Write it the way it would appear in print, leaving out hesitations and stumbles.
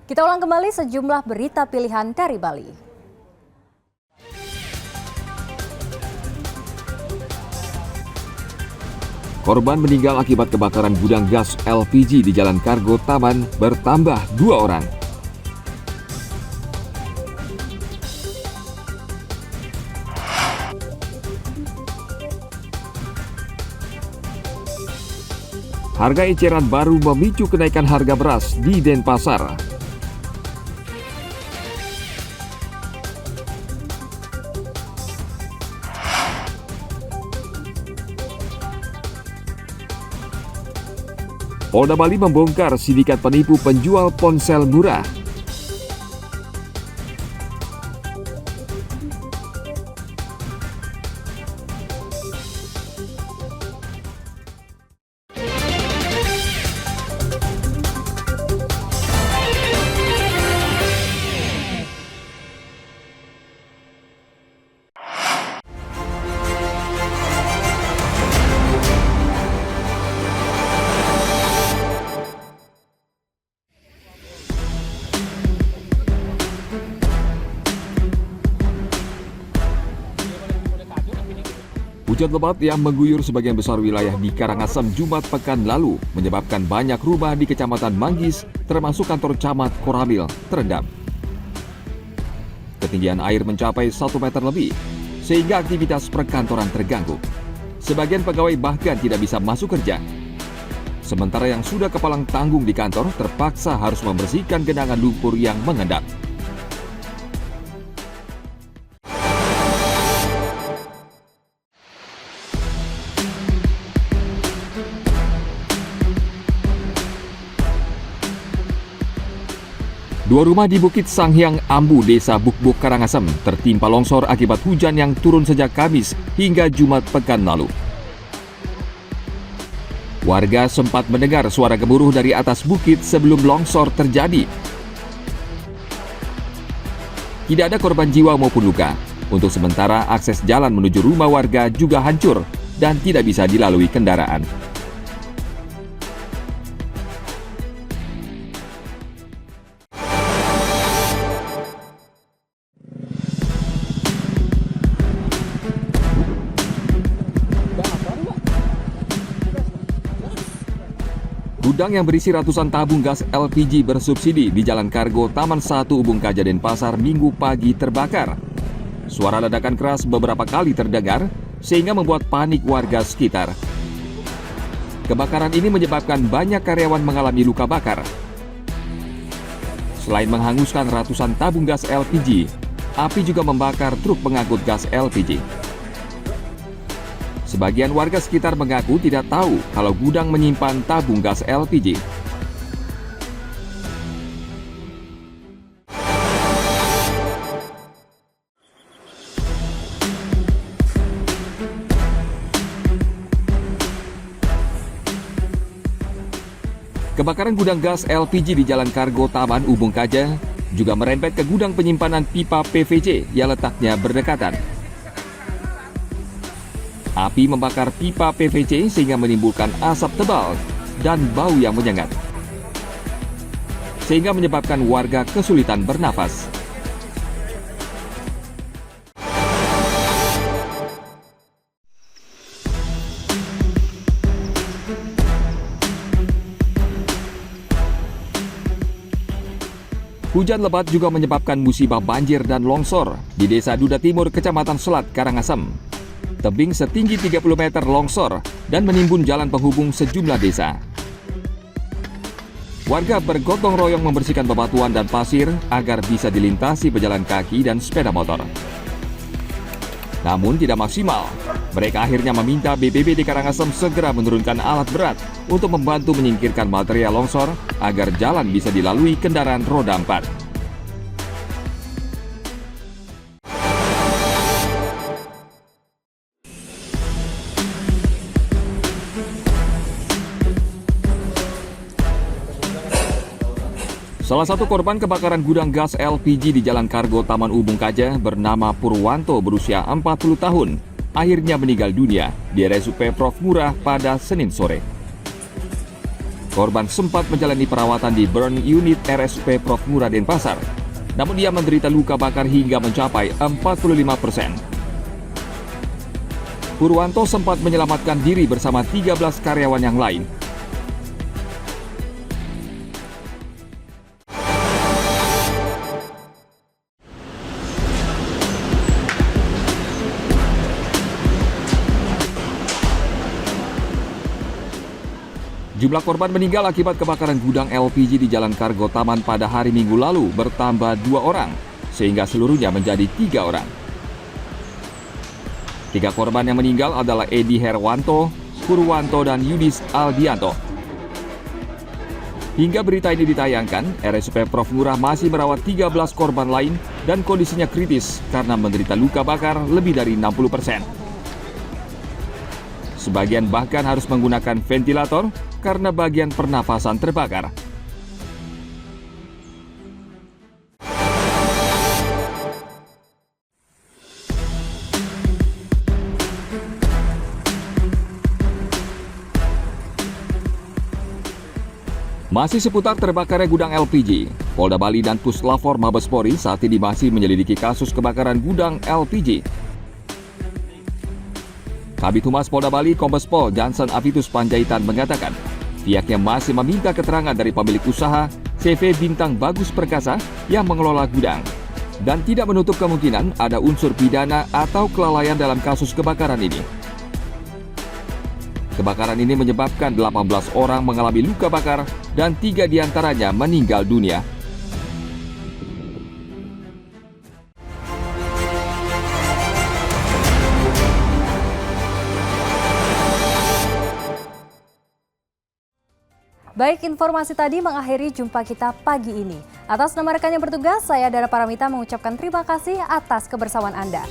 Kita ulang kembali sejumlah berita pilihan dari Bali. Korban meninggal akibat kebakaran gudang gas LPG di Jalan Kargo Taman bertambah 2 orang. Harga eceran baru memicu kenaikan harga beras di Denpasar. Polda Bali membongkar sindikat penipu penjual ponsel murah. Hujan lebat yang mengguyur sebagian besar wilayah di Karangasem Jumat pekan lalu menyebabkan banyak rumah di Kecamatan Manggis, termasuk kantor Camat Koramil, terendam. Ketinggian air mencapai 1 meter lebih, sehingga aktivitas perkantoran terganggu. Sebagian pegawai bahkan tidak bisa masuk kerja. Sementara yang sudah kepalang tanggung di kantor terpaksa harus membersihkan genangan lumpur yang mengendap. Dua rumah di Bukit Sanghyang Ambu, Desa Bukbuk, Karangasem tertimpa longsor akibat hujan yang turun sejak Kamis hingga Jumat pekan lalu. Warga sempat mendengar suara gemuruh dari atas bukit sebelum longsor terjadi. Tidak ada korban jiwa maupun luka. Untuk sementara, akses jalan menuju rumah warga juga hancur dan tidak bisa dilalui kendaraan. Gudang yang berisi ratusan tabung gas LPG bersubsidi di Jalan Kargo Taman 1 Ubung Kaja, Denpasar Minggu pagi terbakar. Suara ledakan keras beberapa kali terdengar sehingga membuat panik warga sekitar. Kebakaran ini menyebabkan banyak karyawan mengalami luka bakar. Selain menghanguskan ratusan tabung gas LPG, api juga membakar truk pengangkut gas LPG. Sebagian warga sekitar mengaku tidak tahu kalau gudang menyimpan tabung gas LPG. Kebakaran gudang gas LPG di Jalan Kargo Taman Ubung Kaja juga merembet ke gudang penyimpanan pipa PVC yang letaknya berdekatan. Api membakar pipa PVC sehingga menimbulkan asap tebal dan bau yang menyengat, sehingga menyebabkan warga kesulitan bernafas. Hujan lebat juga menyebabkan musibah banjir dan longsor di Desa Duda Timur, Kecamatan Selat, Karangasem. Tebing setinggi 30 meter longsor dan menimbun jalan penghubung sejumlah desa. Warga bergotong royong membersihkan bebatuan dan pasir agar bisa dilintasi pejalan kaki dan sepeda motor. Namun tidak maksimal. Mereka akhirnya meminta BPBD Karangasem segera menurunkan alat berat untuk membantu menyingkirkan material longsor agar jalan bisa dilalui kendaraan roda 4. Salah satu korban kebakaran gudang gas LPG di Jalan Kargo Taman Ubung Kaja bernama Purwanto berusia 40 tahun akhirnya meninggal dunia di RSUP Prof Murah pada Senin sore. Korban sempat menjalani perawatan di Burn Unit RSUP Prof. Ngurah Denpasar. Namun ia menderita luka bakar hingga mencapai 45%. Purwanto sempat menyelamatkan diri bersama 13 karyawan yang lain. Jumlah korban meninggal akibat kebakaran gudang LPG di Jalan Kargo Taman pada hari Minggu lalu bertambah 2 orang, sehingga seluruhnya menjadi 3 orang. 3 korban yang meninggal adalah Edi Herwanto, Purwanto, dan Yudis Aldianto. Hingga berita ini ditayangkan, RSUP Prof. Ngurah masih merawat 13 korban lain dan kondisinya kritis karena menderita luka bakar lebih dari 60%. Sebagian bahkan harus menggunakan ventilator karena bagian pernafasan terbakar. Masih seputar terbakarnya gudang LPG, Polda Bali dan Puslapor Mabespori saat ini masih menyelidiki kasus kebakaran gudang LPG. Kabid Humas Polda Bali Kombes Pol Johnson Avitus Panjaitan mengatakan pihaknya masih meminta keterangan dari pemilik usaha CV Bintang Bagus Perkasa yang mengelola gudang dan tidak menutup kemungkinan ada unsur pidana atau kelalaian dalam kasus kebakaran ini. Kebakaran ini menyebabkan 18 orang mengalami luka bakar dan 3 diantaranya meninggal dunia. Baik, informasi tadi mengakhiri jumpa kita pagi ini. Atas nama rekan yang bertugas, saya Dara Paramita mengucapkan terima kasih atas kebersamaan Anda.